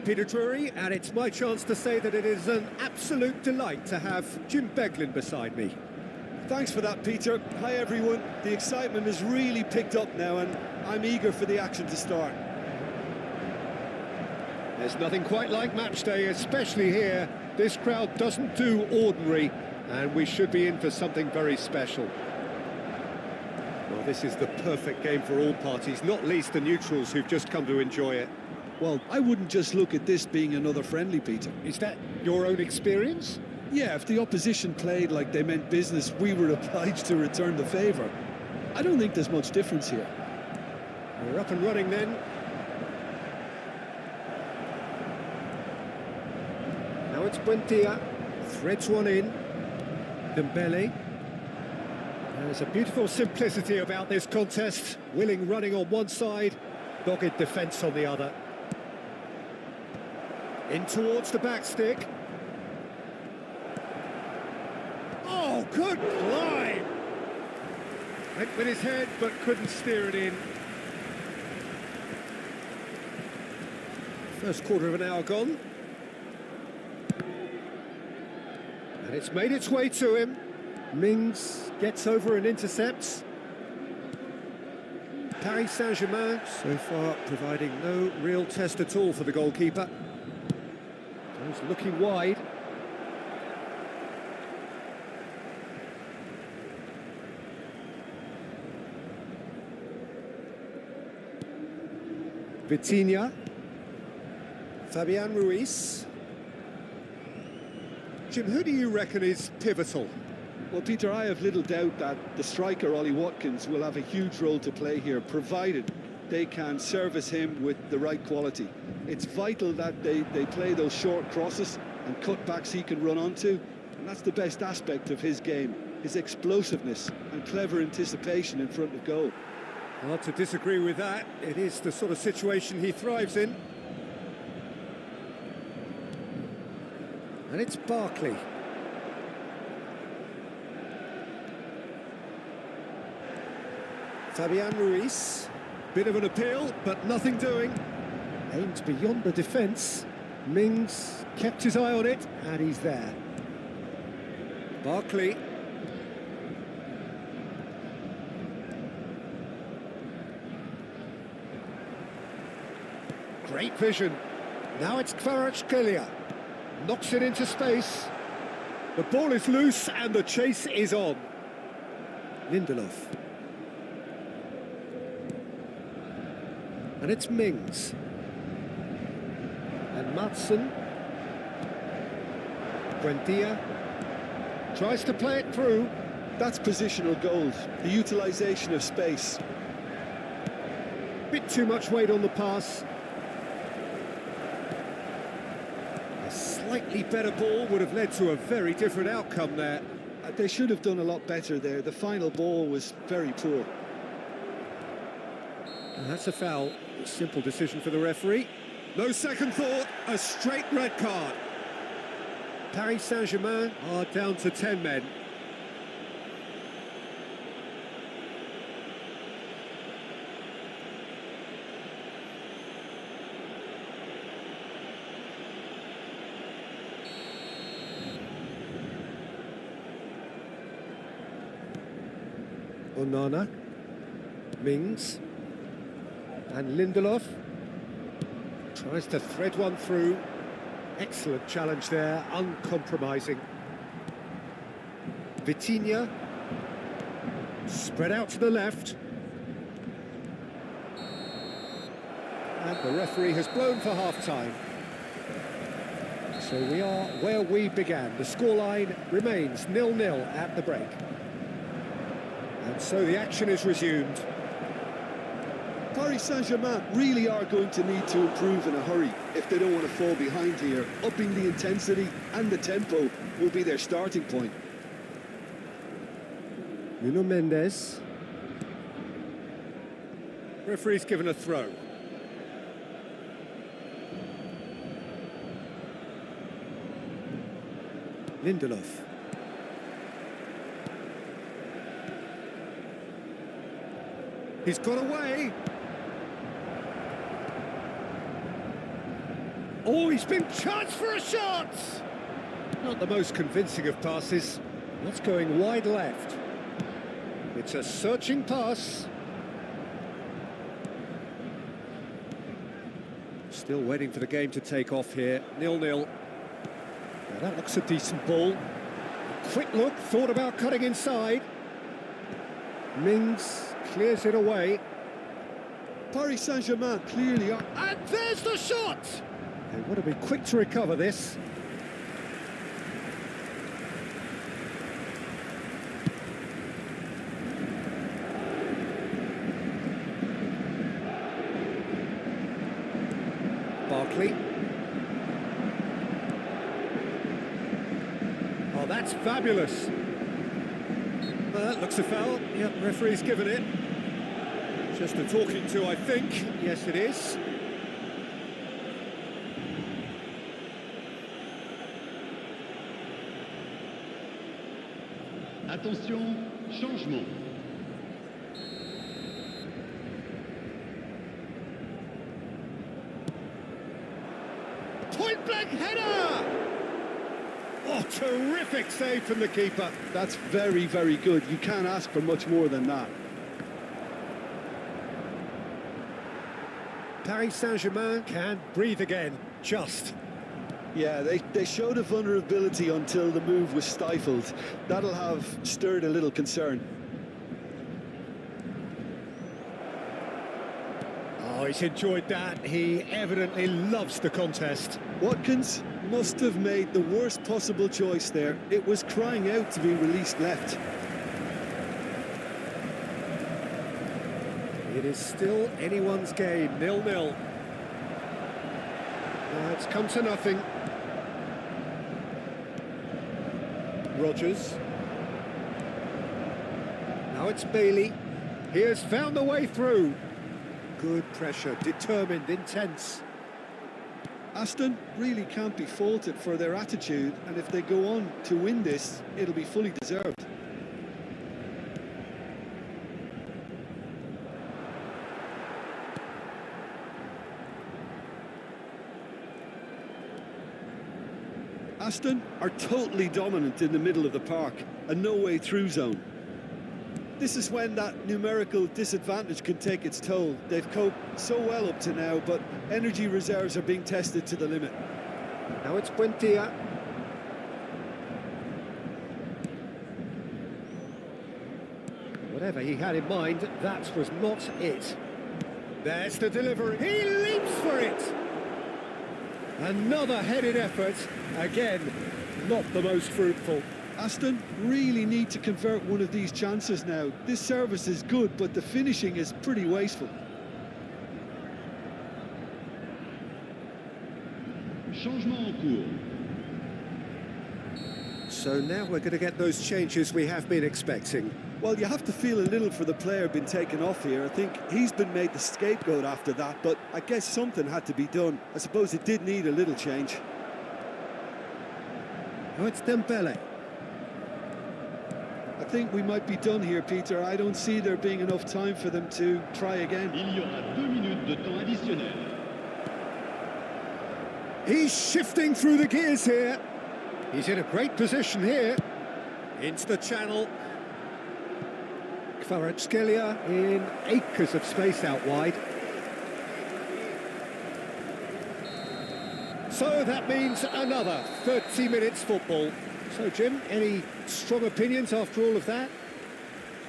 Peter Drury, and it's my chance to say that it is an absolute delight to have Jim Beglin beside me. Thanks for that, Peter. Hi, everyone. The excitement has really picked up now, and I'm eager for the action to start. There's nothing quite like match day, especially here. This crowd doesn't do ordinary, and we should be in for something very special. Well, this is the perfect game for all parties, not least the neutrals who've just come to enjoy it. Well, I wouldn't just look at this being another friendly, Peter. Is that your own experience? Yeah, if the opposition played like they meant business, we were obliged to return the favour. I don't think there's much difference here. We're up and running then. Now it's Buendia, threads one in. Dembele. There's a beautiful simplicity about this contest. Willing running on one side, dogged defence on the other. In towards the back stick. Oh, good climb! Went with his head, but couldn't steer it in. First quarter of an hour gone. And it's made its way to him. Mings gets over and intercepts. Paris Saint-Germain so far providing no real test at all for the goalkeeper. He's looking wide. Vitinha. Fabian Ruiz. Jim, who do you reckon is pivotal? Well, Peter, I have little doubt that the striker, Ollie Watkins, will have a huge role to play here, provided they can service him with the right quality. It's vital that they play those short crosses and cutbacks he can run onto, and that's the best aspect of his game, his explosiveness and clever anticipation in front of goal. Hard to disagree with that. It is the sort of situation he thrives in. And it's Barkley. Fabian Ruiz. Bit of an appeal, but nothing doing. Aimed beyond the defence. Mings kept his eye on it, and he's there. Barkley. Great vision. Now it's Kvaratskhelia. Knocks it into space. The ball is loose and the chase is on. Lindelof. And it's Mings. And Madsen. Buendia. Tries to play it through. That's positional gold, the utilisation of space. Bit too much weight on the pass. A slightly better ball would have led to a very different outcome there. They should have done a lot better there. The final ball was very poor. And that's a foul. A simple decision for the referee. No second thought, a straight red card. Paris Saint-Germain are down to 10 men. Onana, Mings, and Lindelof tries to thread one through. Excellent challenge there, uncompromising. Vitinha, spread out to the left. And the referee has blown for half-time. So we are where we began. The scoreline remains 0-0 at the break. And so the action is resumed. Paris Saint-Germain really are going to need to improve in a hurry if they don't want to fall behind here. Upping the intensity and the tempo will be their starting point. Nuno Mendes. Referee's given a throw. Lindelof. He's got away. Oh, he's been charged for a shot! Not the most convincing of passes. That's going wide left. It's a searching pass. Still waiting for the game to take off here. 0-0. Now that looks a decent ball. Quick look, thought about cutting inside. Mings clears it away. Paris Saint-Germain clearly are. And there's the shot! They want to be quick to recover this. Barkley. Oh, that's fabulous. Well, that looks a foul. Yep, referee's given it. Just a talking to, I think. Yes, it is. Attention, changement. Point blank header! Oh, terrific save from the keeper. That's very, very good. You can't ask for much more than that. Paris Saint-Germain can breathe again, just. Yeah, they showed a vulnerability until the move was stifled. That'll have stirred a little concern. Oh, he's enjoyed that. He evidently loves the contest. Watkins must have made the worst possible choice there. It was crying out to be released left. It is still anyone's game, 0-0. It's come to nothing. Rodgers. Now it's Bailey. He has found the way through. Good pressure, determined, intense. Aston really can't be faulted for their attitude, and if they go on to win this, it'll be fully deserved. Aston are totally dominant in the middle of the park, a no-way through zone. This is when that numerical disadvantage can take its toll. They've coped so well up to now, but energy reserves are being tested to the limit. Now it's Buendia. Whatever he had in mind, that was not it. There's the delivery. He leaps for it. Another headed effort. Again, not the most fruitful. Aston really need to convert one of these chances now. This service is good, but the finishing is pretty wasteful. Changement en cours. So now we're going to get those changes we have been expecting. Well, you have to feel a little for the player being taken off here. I think he's been made the scapegoat after that, but I guess something had to be done. I suppose it did need a little change. Oh, it's Dembele. I think we might be done here, Peter. I don't see there being enough time for them to try again. Il y aura 2 minutes de temps additionnel. He's shifting through the gears here. He's in a great position here. Into the channel. Kvaratskhelia in acres of space out wide. So that means another 30 minutes football. So, Jim, any strong opinions after all of that?